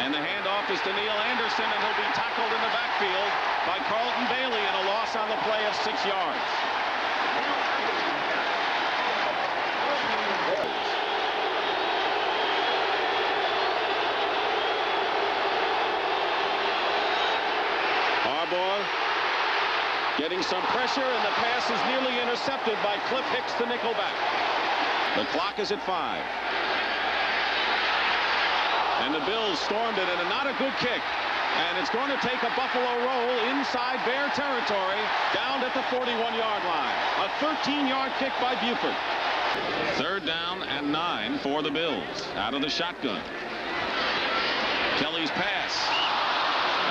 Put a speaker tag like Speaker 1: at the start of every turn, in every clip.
Speaker 1: And the handoff is to Neil Anderson, and he'll be tackled in the backfield by Carlton Bailey, and a loss on the play of 6 yards. Harbaugh getting some pressure, and the pass is nearly intercepted by Cliff Hicks, the nickelback. The clock is at 5. And the Bills stormed it, and not a good kick. And it's going to take a Buffalo roll inside Bear territory down at the 41-yard line. A 13-yard kick by Buford. 3rd down and 9 for the Bills out of the shotgun. Kelly's pass.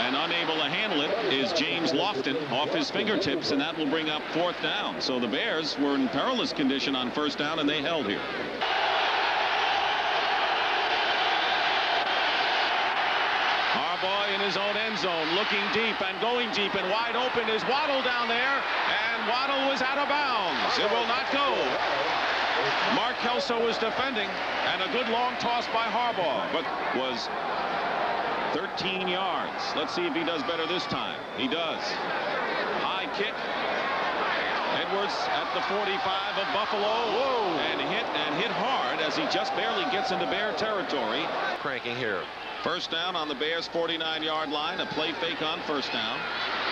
Speaker 1: And unable to handle it is James Lofton off his fingertips, and that will bring up 4th down. So the Bears were in perilous condition on 1st down, and they held here. Harbaugh in his own end zone, looking deep and going deep, and wide open is Waddle down there, and Waddle was out of bounds. It will not go. Mark Kelso was defending, and a good long toss by Harbaugh, but was 13 yards. Let's see if he does better this time. He does. High kick. Edwards at the 45 of Buffalo. Whoa. And hit hard as he just barely gets into Bear territory.
Speaker 2: Cranking here.
Speaker 1: 1st down on the Bears' 49-yard line. A play fake on 1st down.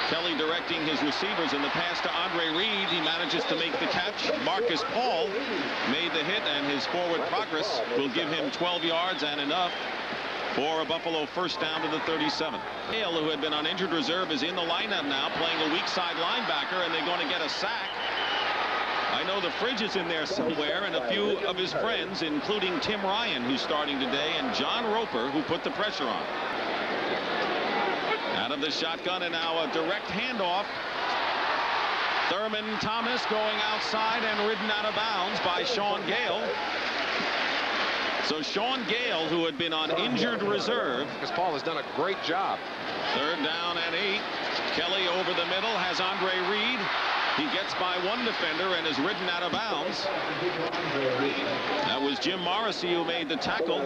Speaker 1: Kelly directing his receivers in the pass to Andre Reed. He manages to make the catch. Marcus Paul made the hit, and his forward progress will give him 12 yards and enough for a Buffalo 1st down to the 37. Hale, who had been on injured reserve, is in the lineup now, playing a weak side linebacker, and they're going to get a sack. I know the Fridge is in there somewhere, and a few of his friends, including Tim Ryan, who's starting today, and John Roper, who put the pressure on. Out of the shotgun, and now a direct handoff. Thurman Thomas going outside and ridden out of bounds by Sean Gale. So Sean Gale, who had been on injured reserve.
Speaker 2: Because Paul has done a great job.
Speaker 1: 3rd down and 8. Kelly over the middle has Andre Reed. He gets by one defender and is ridden out of bounds. That was Jim Morrissey who made the tackle.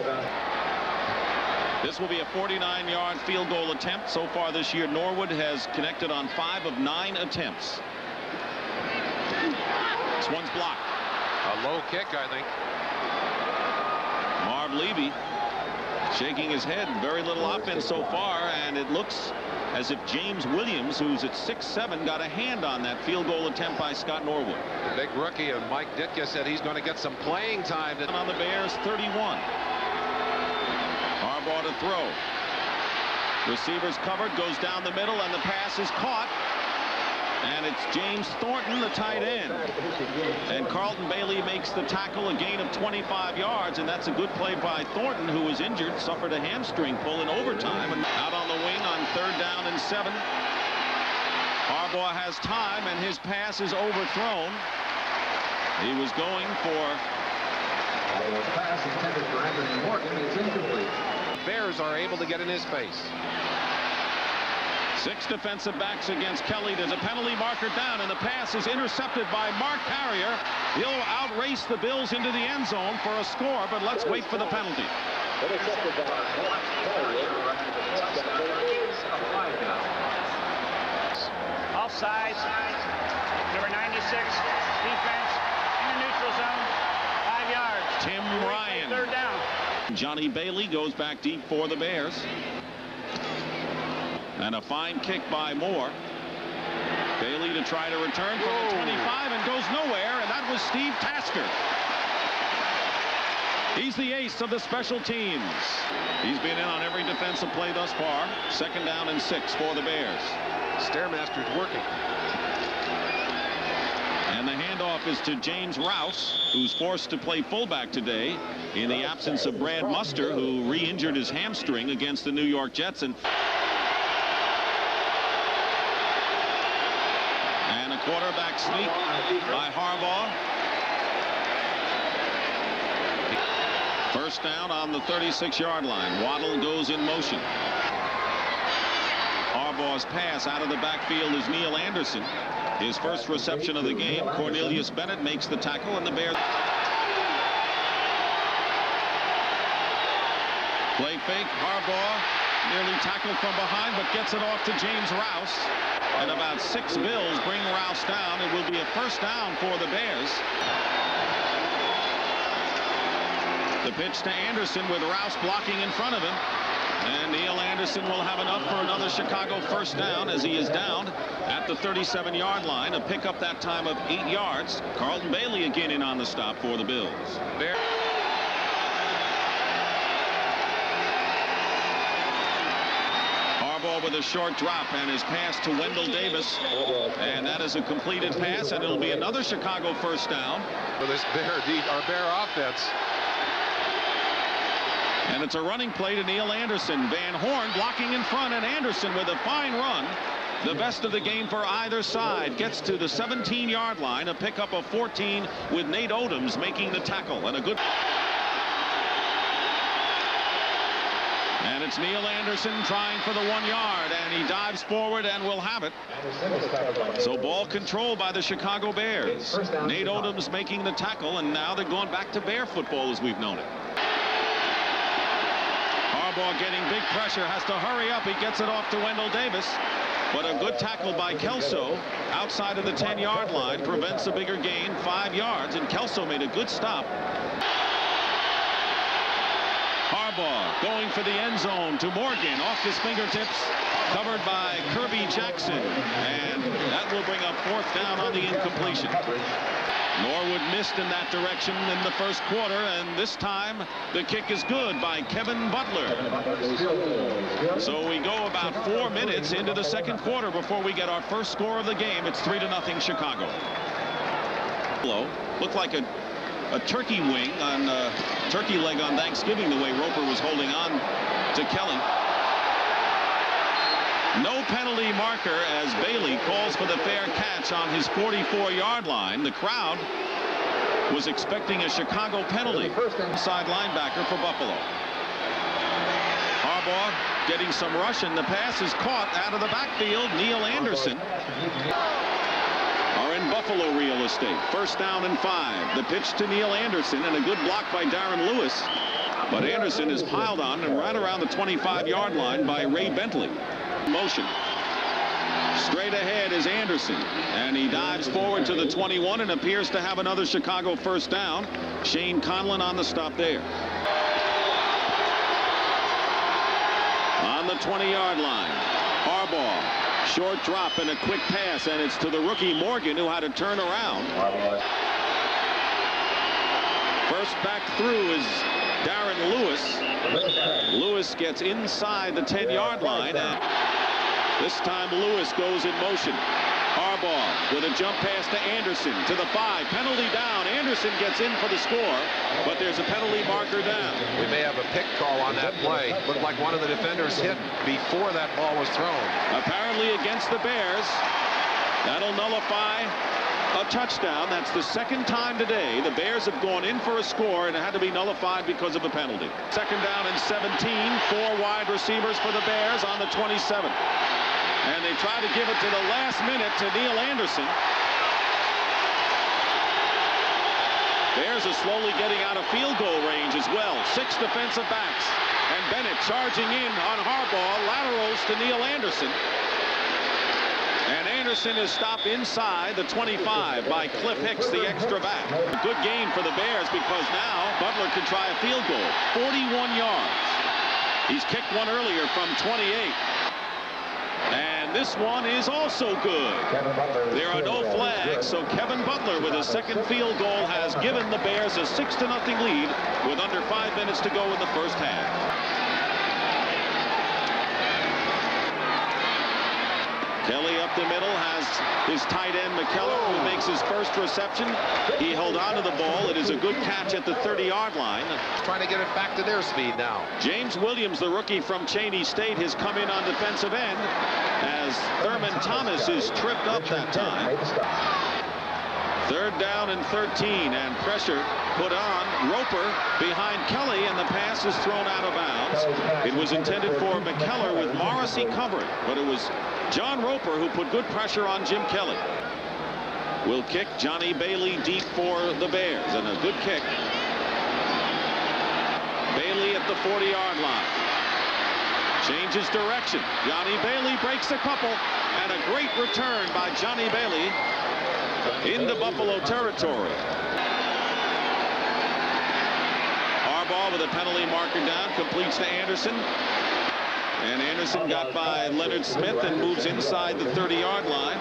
Speaker 1: This will be a 49-yard field goal attempt. So far this year, Norwood has connected on 5 of 9 attempts. This one's blocked.
Speaker 2: A low kick, I think.
Speaker 1: Marv Levy shaking his head. Very little offense so far, and it looks as if James Williams, who's at 6'7", got a hand on that field goal attempt by Scott Norwood.
Speaker 2: The big rookie of Mike Ditka said he's going to get some playing time.
Speaker 1: On the Bears 31. Harbaugh to throw. Receivers covered, goes down the middle, and the pass is caught. And it's James Thornton, the tight end. And Carlton Bailey makes the tackle, a gain of 25 yards, and that's a good play by Thornton, who was injured, suffered a hamstring pull in overtime. And out on the wing on 3rd down and 7. Harbaugh has time, and his pass is overthrown. He was going for...
Speaker 3: The pass intended for Anthony Morgan is incomplete.
Speaker 2: Bears are able to get in his face.
Speaker 1: 6 defensive backs against Kelly. There's a penalty marker down, and the pass is intercepted by Mark Carrier. He'll outrace the Bills into the end zone for a score, but let's wait for the penalty.
Speaker 4: Offsides. Number 96, defense in the neutral zone. 5 yards.
Speaker 1: Tim Ryan.
Speaker 4: 3rd down.
Speaker 1: Johnny Bailey goes back deep for the Bears. And a fine kick by Moore. Bailey to try to return from the 25 and goes nowhere, and that was Steve Tasker. He's the ace of the special teams. He's been in on every defensive play thus far. 2nd down and 6 for the Bears.
Speaker 2: Stairmaster's working.
Speaker 1: And the handoff is to James Rouse, who's forced to play fullback today in the absence of Brad Muster, who re-injured his hamstring against the New York Jets. And a quarterback sneak by Harbaugh. 1st down on the 36-yard line. Waddle goes in motion. Harbaugh's pass out of the backfield is Neil Anderson. His first reception of the game. Cornelius Bennett makes the tackle, and the Bears. Play fake. Harbaugh nearly tackled from behind, but gets it off to James Rouse. And about 6 Bills bring Rouse down. It will be a first down for the Bears. The pitch to Anderson with Rouse blocking in front of him. And Neil Anderson will have enough for another Chicago first down as he is down at the 37-yard line. A pickup that time of 8 yards. Carlton Bailey again in on the stop for the Bills. Harbaugh with a short drop and his pass to Wendell Davis. And that is a completed pass, and it'll be another Chicago first down.
Speaker 2: For this Bear offense.
Speaker 1: And it's a running play to Neil Anderson. Van Horn blocking in front, and Anderson with a fine run. The best of the game for either side. Gets to the 17-yard line. A pickup of 14 with Nate Odoms making the tackle. And a good... And it's Neil Anderson trying for the 1 yard, and he dives forward and will have it. So ball control by the Chicago Bears. Nate Odoms making the tackle, and now they're going back to Bear football as we've known it. Harbaugh getting big pressure, has to hurry up. He gets it off to Wendell Davis, but a good tackle by Kelso outside of the 10-yard line prevents a bigger gain, 5 yards, and Kelso made a good stop. Harbaugh going for the end zone to Morgan, off his fingertips, covered by Kirby Jackson, and that will bring up 4th down on the incompletion. Norwood missed in that direction in the first quarter, and this time the kick is good by Kevin Butler. So we go about 4 minutes into the second quarter before we get our first score of the game. It's 3-0 Chicago. Looked like a turkey wing on turkey leg on Thanksgiving, the way Roper was holding on to Kelly. No penalty marker as Bailey calls for the fair catch on his 44-yard line. The crowd was expecting a Chicago penalty. Side linebacker for Buffalo. Harbaugh getting some rush, and the pass is caught out of the backfield. Neil Anderson are in Buffalo real estate. First down and 5. The pitch to Neil Anderson, and a good block by Darren Lewis. But Anderson is piled on and right around the 25-yard line by Ray Bentley. Motion. Straight ahead is Anderson, and he dives forward to the 21 and appears to have another Chicago first down. Shane Conlon on the stop there. On the 20-yard line, Harbaugh, short drop and a quick pass, and it's to the rookie Morgan, who had to turn around. First back through is Darren Lewis. Lewis gets inside the 10-yard line, and this time Lewis goes in motion. Harbaugh with a jump pass to Anderson to the 5. Penalty down. Anderson gets in for the score, but there's a penalty marker down.
Speaker 2: We may have a pick call on that play. Looked like one of the defenders hit before that ball was thrown.
Speaker 1: Apparently against the Bears. That'll nullify a touchdown. That's the second time today the Bears have gone in for a score and it had to be nullified because of a penalty. Second down and 17. 4 wide receivers for the Bears on the 27. And they try to give it to the last minute to Neil Anderson. Bears are slowly getting out of field goal range as well. 6 defensive backs. And Bennett charging in on Harbaugh. Laterals to Neil Anderson. And Anderson is stopped inside the 25 by Cliff Hicks, the extra back. A good gain for the Bears because now Butler can try a field goal. 41 yards. He's kicked one earlier from 28. And this one is also good. There are no flags, so Kevin Butler with his second field goal has given the Bears a 6-0 lead with under 5 minutes to go in the first half. Kelly up the middle has his tight end McKellar, who makes his first reception. He held on to the ball. It is a good catch at the 30-yard line.
Speaker 2: Trying to get it back to their speed now.
Speaker 1: James Williams, the rookie from Cheney State, has come in on defensive end as Thurman Thomas is tripped up that time. Third down and 13, and pressure put on Roper behind Kelly, and the pass is thrown out of bounds. It was intended for McKellar with Morrissey covering, but it was John Roper who put good pressure on Jim Kelly. Will kick Johnny Bailey deep for the Bears, and a good kick. Bailey at the 40-yard line. Changes direction. Johnny Bailey breaks a couple, and a great return by Johnny Bailey into Buffalo territory. Harbaugh with a penalty marker down, completes to Anderson. And Anderson got by Leonard Smith and moves inside the 30-yard line.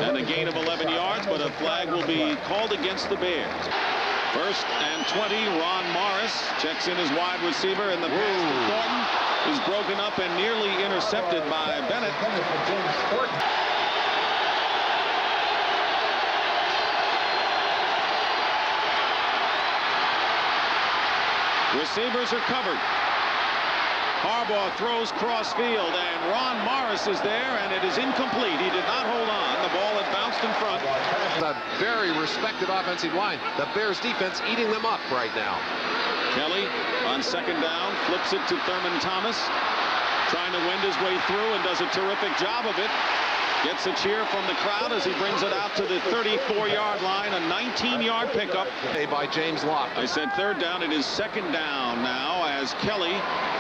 Speaker 1: And a gain of 11 yards, but a flag will be called against the Bears. First and 20, Ron Morris checks in his wide receiver, and the pass to Thornton is broken up and nearly intercepted by Bennett. Receivers are covered. Harbaugh throws cross field, and Ron Morris is there, and it is incomplete. He did not hold on. The ball had bounced in front.
Speaker 2: A very respected offensive line. The Bears defense eating them up right now.
Speaker 1: Kelly on second down flips it to Thurman Thomas, trying to wend his way through, and does a terrific job of it. Gets a cheer from the crowd as he brings it out to the 34-yard line, a 19-yard pickup.
Speaker 2: By James Locke.
Speaker 1: I said third down. It is second down now as Kelly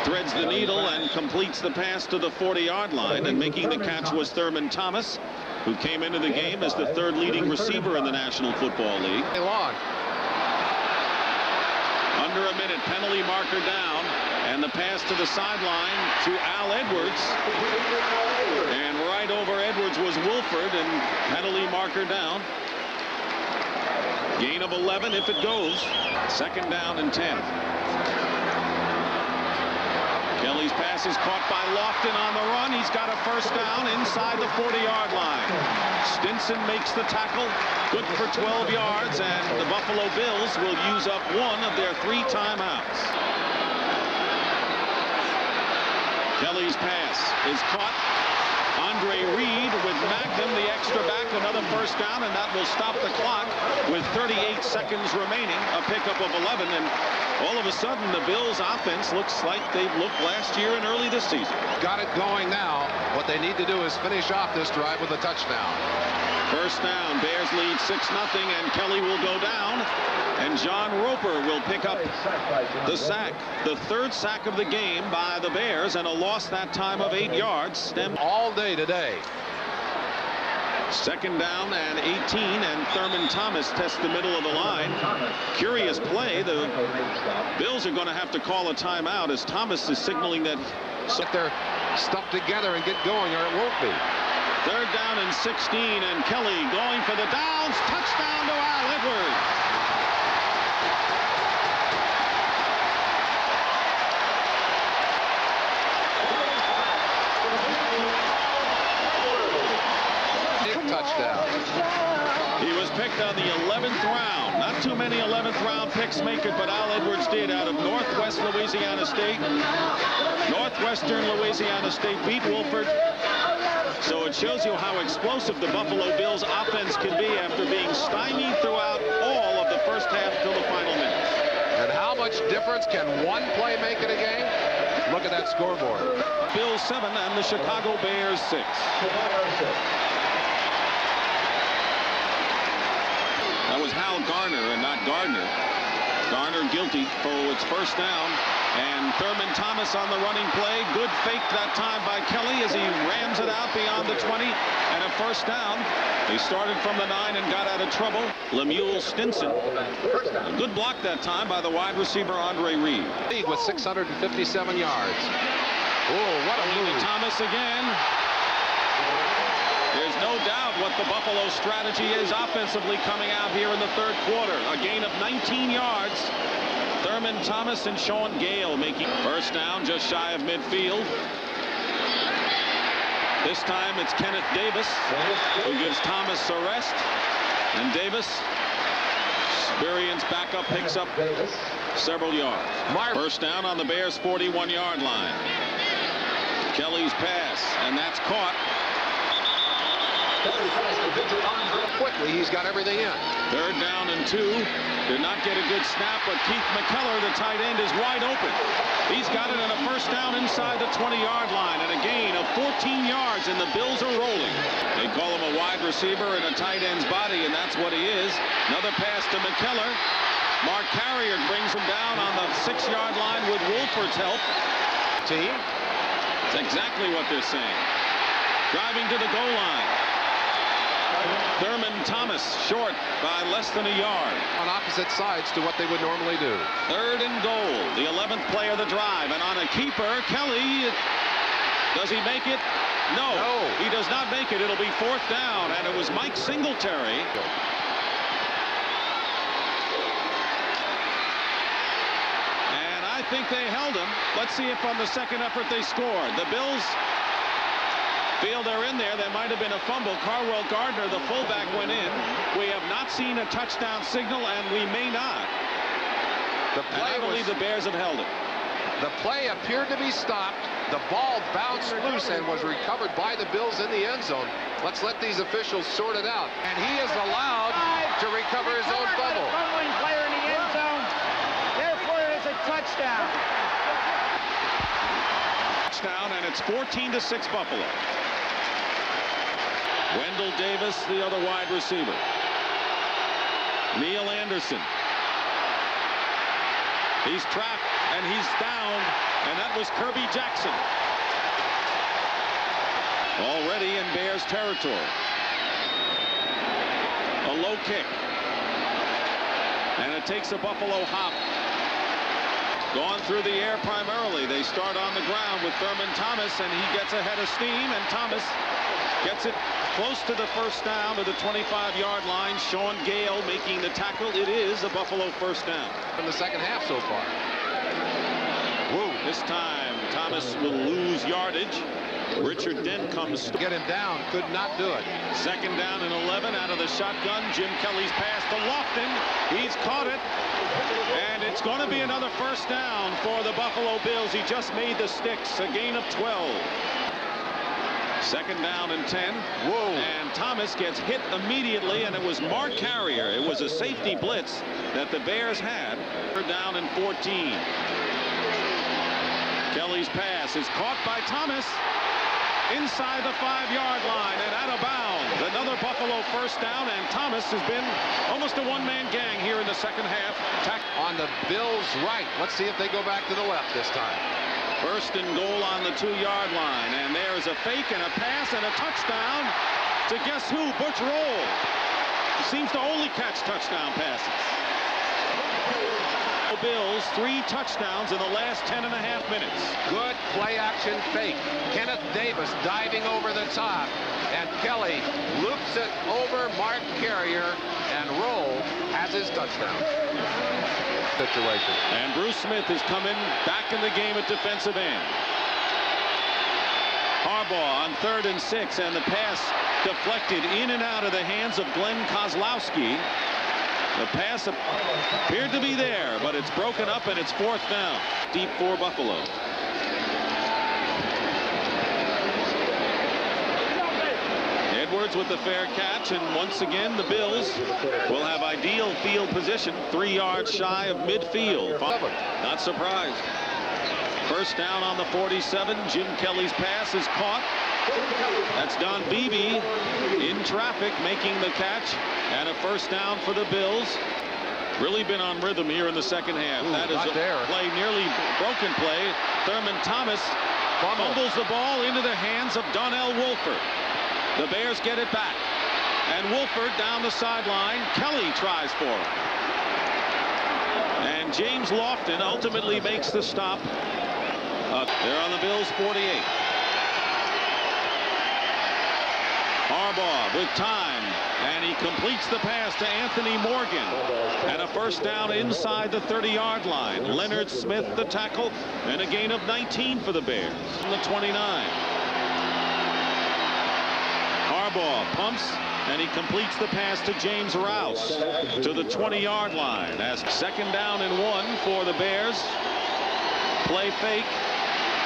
Speaker 1: threads the needle and completes the pass to the 40-yard line. And making the catch was Thurman Thomas, who came into the game as the third leading receiver in the National Football League.
Speaker 2: Long.
Speaker 1: Under a minute, penalty marker down, and the pass to the sideline to Al Edwards. And right over Edwards was Wolford, and penalty marker down. Gain of 11 if it goes. Second down and 10. Kelly's pass is caught by Lofton on the run. He's got a first down inside the 40-yard line. Stinson makes the tackle, good for 12 yards, and the Buffalo Bills will use up one of their 3 timeouts. Kelly's pass is caught. Andre Reed with Magnum, the extra back, another first down, and that will stop the clock with 38 seconds remaining, a pickup of 11, and all of a sudden the Bills offense looks like they've looked last year and early this season.
Speaker 2: Got it going now. What they need to do is finish off this drive with a touchdown.
Speaker 1: First down, Bears lead 6-0, and Kelly will go down, and John Roper will pick up the sack. The third sack of the game by the Bears, and a loss that time of 8 yards.
Speaker 2: All day today.
Speaker 1: Second down and 18, and Thurman Thomas tests the middle of the line. Curious play. The Bills are going to have to call a timeout as Thomas is signaling that
Speaker 2: They're stuck together and get going, or it won't be.
Speaker 1: Third down and 16, and Kelly going for the downs. Touchdown to Al Edwards.
Speaker 2: Touchdown.
Speaker 1: He was picked on the 11th round. Not too many 11th round picks make it, but Al Edwards did, out of Northwest Louisiana State. Northwestern Louisiana State beat Wolford. So it shows you how explosive the Buffalo Bills offense can be after being stymied throughout all of the first half till the final minutes.
Speaker 2: And how much difference can one play make in a game? Look at that scoreboard.
Speaker 1: Bills 7 and the Chicago Bears 6. That was Hal Garner and not Gardner. Garner guilty for its first down. And Thurman Thomas on the running play. Good fake that time by Kelly as he rams it out beyond the 20. And a first down. They started from the 9 and got out of trouble. Lemuel Stinson. A good block that time by the wide receiver Andre Reed.
Speaker 2: With 657 yards. Oh, what a move.
Speaker 1: Thomas again. There's no doubt what the Buffalo strategy is offensively coming out here in the third quarter. A gain of 19 yards. Thurman Thomas and Sean Gale making first down just shy of midfield. This time it's Kenneth Davis who gives Thomas a rest. And Davis, experienced backup, picks up several yards. First down on the Bears' 41-yard line. Kelly's pass, and that's caught.
Speaker 2: Quickly, he's got everything in.
Speaker 1: Third down and 2. Did not get a good snap, but Keith McKellar, the tight end, is wide open. He's got it on a first down inside the 20-yard line, and a gain of 14 yards, and the Bills are rolling. They call him a wide receiver in a tight end's body, and that's what he is. Another pass to McKellar. Mark Carrier brings him down on the 6-yard line with Wolford's help.
Speaker 2: Team.
Speaker 1: That's exactly what they're saying. Driving to the goal line. Thurman Thomas short by less than a yard.
Speaker 2: On opposite sides to what they would normally do.
Speaker 1: 3rd and goal. The 11th play of the drive. And on a keeper, Kelly. Does he make it? No. He does not make it. It'll be 4th down. And it was Mike Singletary. And I think they held him. Let's see if on the second effort they scored. The Bills feel they're in there. There might have been a fumble. Carwell Gardner, the fullback, went in. We have not seen a touchdown signal, and we may not. I believe the Bears have held it.
Speaker 2: The play appeared to be stopped. The ball bounced loose and was recovered by the Bills in the end zone. Let's let these officials sort it out. And he is allowed to recover his own fumble.
Speaker 4: Fumbling player in the end zone. Therefore, it is a touchdown.
Speaker 1: Touchdown, and it's 14-6 Buffalo. Wendell Davis, the other wide receiver. Neil Anderson. He's trapped, and he's down, and that was Kirby Jackson. Already in Bears territory. A low kick. And it takes a Buffalo hop. Gone through the air primarily. They start on the ground with Thurman Thomas, and he gets ahead of steam, and Thomas gets it close to the 1st down to the 25-yard line. Sean Gale making the tackle. It is a Buffalo 1st down.
Speaker 2: In the second half so far.
Speaker 1: Woo. This time Thomas will lose yardage. Richard Dent comes to
Speaker 2: get him down. Could not do it.
Speaker 1: 2nd down and 11 out of the shotgun. Jim Kelly's pass to Lofton. He's caught it. And it's going to be another 1st down for the Buffalo Bills. He just made the sticks. A gain of 12. 2nd down and 10.
Speaker 2: Whoa.
Speaker 1: And Thomas gets hit immediately, and it was Mark Carrier. It was a safety blitz that the Bears had. 3rd down and 14. Kelly's pass is caught by Thomas inside the 5-yard line and out of bounds. Another Buffalo 1st down, and Thomas has been almost a one-man gang here in the second half.
Speaker 2: On the Bills' right. Let's see if they go back to the left this time.
Speaker 1: 1st and goal on the 2-yard line, and there's a fake and a pass and a touchdown to guess who? Butch Roll. He seems to only catch touchdown passes. Bills 3 touchdowns in the last 10.5 minutes.
Speaker 2: Good play action fake. Kenneth Davis diving over the top, and Kelly loops it over Mark Carrier, and Roll has his touchdown. Situation.
Speaker 1: And Bruce Smith is coming back in the game at defensive end. Harbaugh on 3rd and 6, and the pass deflected in and out of the hands of Glenn Kozlowski. The pass appeared to be there, but it's broken up, and it's 4th down. Deep for Buffalo. Edwards with the fair catch, and once again the Bills will have ideal field position, 3 yards shy of midfield. Not surprised. 1st down on the 47. Jim Kelly's pass is caught. That's Don Beebe in traffic making the catch, and a 1st down for the Bills. Really been on rhythm here in the second half. That is a play, nearly broken play. Thurman Thomas fumbles the ball into the hands of Donnell Wolford. The Bears get it back, and Wolford down the sideline. Kelly tries for him, and James Lofton ultimately makes the stop. They're on the Bills 48. Harbaugh with time, and he completes the pass to Anthony Morgan, and a 1st down inside the 30-yard line. Leonard Smith the tackle, and a gain of 19 for the Bears. On the 29. Harbaugh pumps, and he completes the pass to James Rouse to the 20-yard line. As 2nd down and 1 for the Bears. Play fake.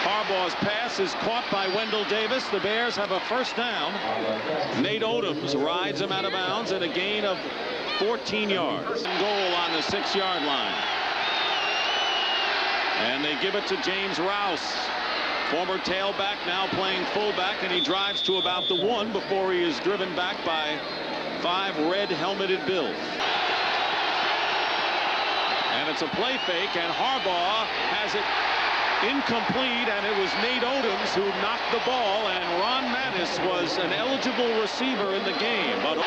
Speaker 1: Harbaugh's pass is caught by Wendell Davis. The Bears have a 1st down. Nate Odoms rides him out of bounds, and a gain of 14 yards. Goal on the 6-yard line. And they give it to James Rouse, former tailback, now playing fullback, and he drives to about the 1 before he is driven back by 5 red helmeted Bills. And it's a play fake, and Harbaugh has it incomplete, and it was Nate Odoms who knocked the ball, and Ron Mattis was an eligible receiver in the game. But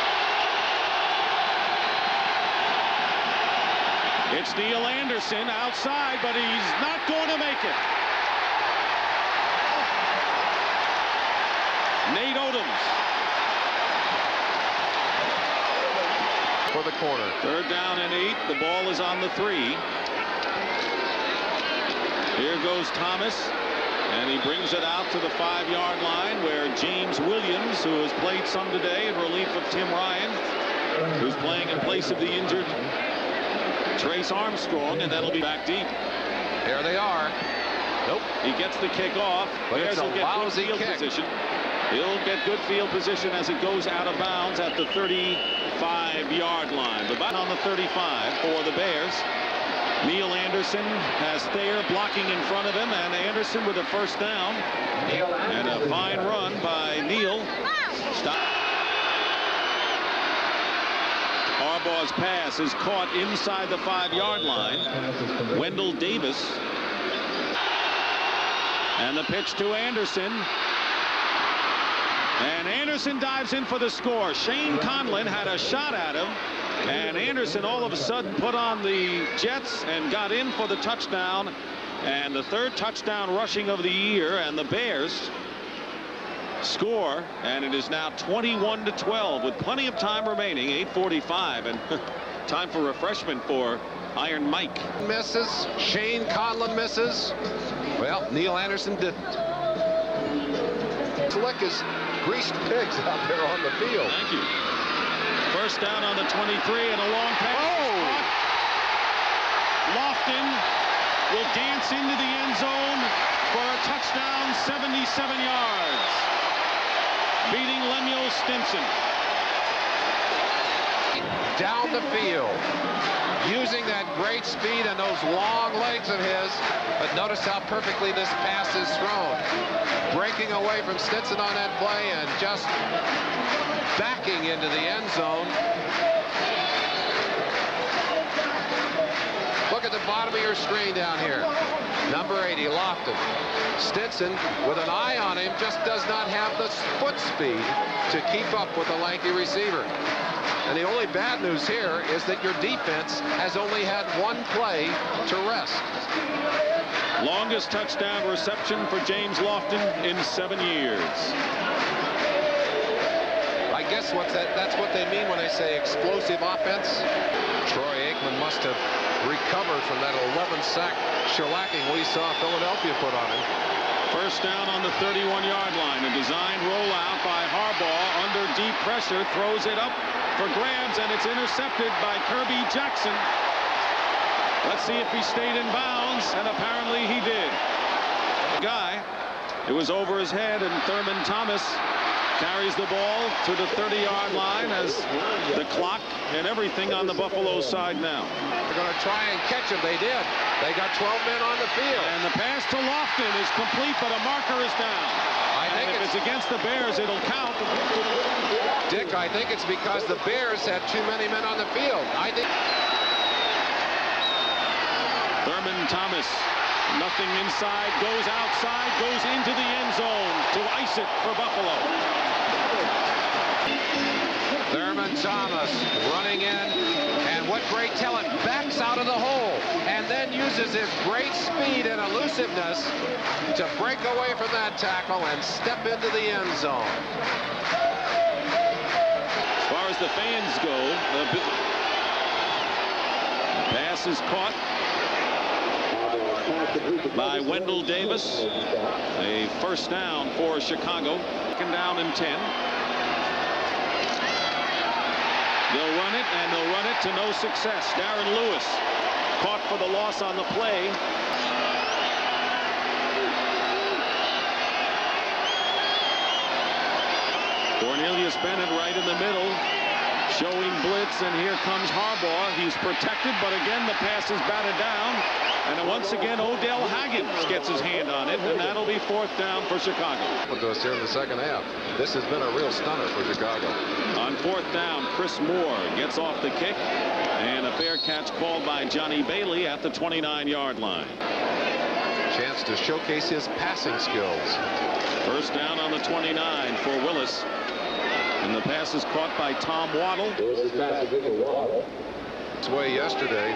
Speaker 1: it's Neil Anderson outside, but he's not going to make it. Nate Odoms
Speaker 2: for the corner.
Speaker 1: 3rd down and 8. The ball is on the 3. Here goes Thomas, and he brings it out to the 5-yard line, where James Williams, who has played some today in relief of Tim Ryan, who's playing in place of the injured Trace Armstrong, and that'll be back deep.
Speaker 2: There they are. Nope.
Speaker 1: He gets the kick off.
Speaker 2: But
Speaker 1: Bears
Speaker 2: it's a
Speaker 1: will get
Speaker 2: lousy
Speaker 1: good field
Speaker 2: kick.
Speaker 1: position. He'll get good field position as it goes out of bounds at the 35-yard line. The back on the 35 for the Bears. Neil Anderson has Thayer blocking in front of him, and Anderson with a 1st down. And a fine run by Neil. Stop. Harbaugh's pass is caught inside the 5-yard line. Wendell Davis. And the pitch to Anderson. And Anderson dives in for the score. Shane Conlon had a shot at him, and Anderson all of a sudden put on the Jets and got in for the touchdown, and the 3rd touchdown rushing of the year, and the Bears score, and it is now 21-12 with plenty of time remaining. 8:45, and time for refreshment for Iron Mike.
Speaker 2: Misses. Shane Conlon misses. Well, Neil Anderson didn't. Slick as greased pigs out there on the field.
Speaker 1: Thank you. 1st down on the 23, and a long pass.
Speaker 2: Oh!
Speaker 1: Lofton will dance into the end zone for a touchdown, 77 yards, beating Lemuel Stinson.
Speaker 2: Down the field, using that great speed and those long legs of his. But notice how perfectly this pass is thrown. Breaking away from Stinson on that play and just backing into the end zone. Look at the bottom of your screen down here. Number 80, Lofton. Stinson, with an eye on him, just does not have the foot speed to keep up with the lanky receiver. And the only bad news here is that your defense has only had 1 play to rest.
Speaker 1: Longest touchdown reception for James Lofton in 7 years.
Speaker 2: I guess that's what they mean when they say explosive offense. Troy Aikman must have recovered from that 11-sack shellacking we saw Philadelphia put on him.
Speaker 1: 1st down on the 31-yard line. A designed rollout by Harbaugh under deep pressure, throws it up for grabs, and it's intercepted by Kirby Jackson. Let's see if he stayed in bounds, and apparently he did. Guy, it was over his head, and Thurman Thomas carries the ball to the 30-yard line as the clock and everything on the Buffalo side now.
Speaker 2: They're going to try and catch him. They did. They got 12 men on the field.
Speaker 1: And the pass to Lofton is complete, but a marker is down.
Speaker 2: I think
Speaker 1: if it's against the Bears, it'll count.
Speaker 2: Dick, I think it's because the Bears had too many men on the field. I think
Speaker 1: Thurman Thomas, nothing inside, goes outside, goes into the end zone to ice it for Buffalo.
Speaker 2: Thurman Thomas running in, and what great talent, backs out of the hole and then uses his great speed and elusiveness to break away from that tackle and step into the end zone.
Speaker 1: As far as the fans go, the pass is caught by Wendell Davis. A 1st down for Chicago. 2nd down and 10. They'll run it, and they'll run it to no success. Darren Lewis caught for the loss on the play. Cornelius Bennett right in the middle, showing blitz, and here comes Harbaugh. He's protected, but again the pass is batted down, and once again Odell Haggins gets his hand on it, and that'll be 4th down for Chicago.
Speaker 2: To us here in the 2nd half. This has been a real stunner for Chicago.
Speaker 1: On 4th down, Chris Moore gets off the kick, and a fair catch called by Johnny Bailey at the 29-yard line.
Speaker 2: Chance to showcase his passing skills.
Speaker 1: First down on the 29 for Willis. And the pass is caught by Tom Waddle.
Speaker 2: Its way yesterday.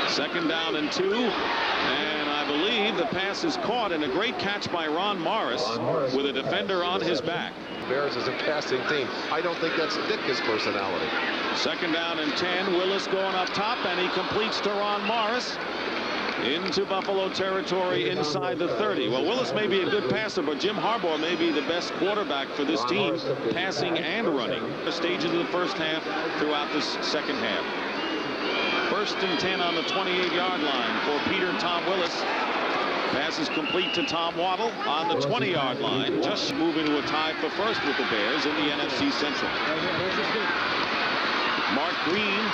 Speaker 1: Second down and 2. And I believe the pass is caught, and a great catch by Ron Morris with a defender on his back.
Speaker 2: Bears is a passing team. I don't think that's Ditka's personality.
Speaker 1: Second down and 10. Willis going up top, and he completes to Ron Morris into Buffalo territory inside the 30. Well, Willis may be a good passer, but Jim Harbaugh may be the best quarterback for this team, passing and running. The stages of the first half throughout this second half. First and 10 on the 28-yard line for Peter Tom Willis. Pass is complete to Tom Waddle on the 20-yard line, just moving to a tie for first with the Bears in the NFC Central. Mark Green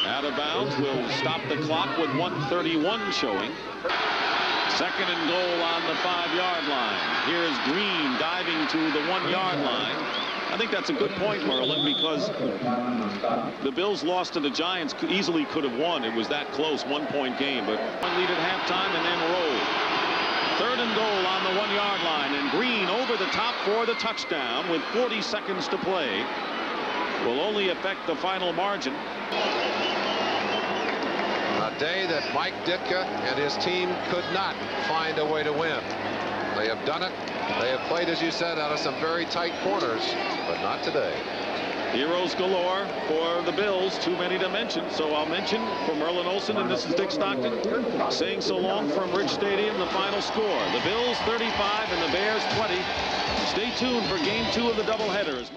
Speaker 1: out of bounds, will stop the clock with 1:31 showing. Second and goal on the 5-yard line. Here is Green diving to the 1-yard line. I think that's a good point, Merlin, because the Bills lost to the Giants, easily could have won. It was that close, 1-point game, but one lead at halftime and then rolled. Third and goal on the 1-yard line, and Green over the top for the touchdown with 40 seconds to play. Will only affect the final margin.
Speaker 2: A day that Mike Ditka and his team could not find a way to win. They have done it. They have played, as you said, out of some very tight corners, but not today.
Speaker 1: Heroes galore for the Bills. Too many to mention, so I'll mention for Merlin Olsen, and this is Dick Stockton saying so long from Ridge Stadium. The final score: the Bills 35 and the Bears 20. Stay tuned for game 2 of the doubleheaders.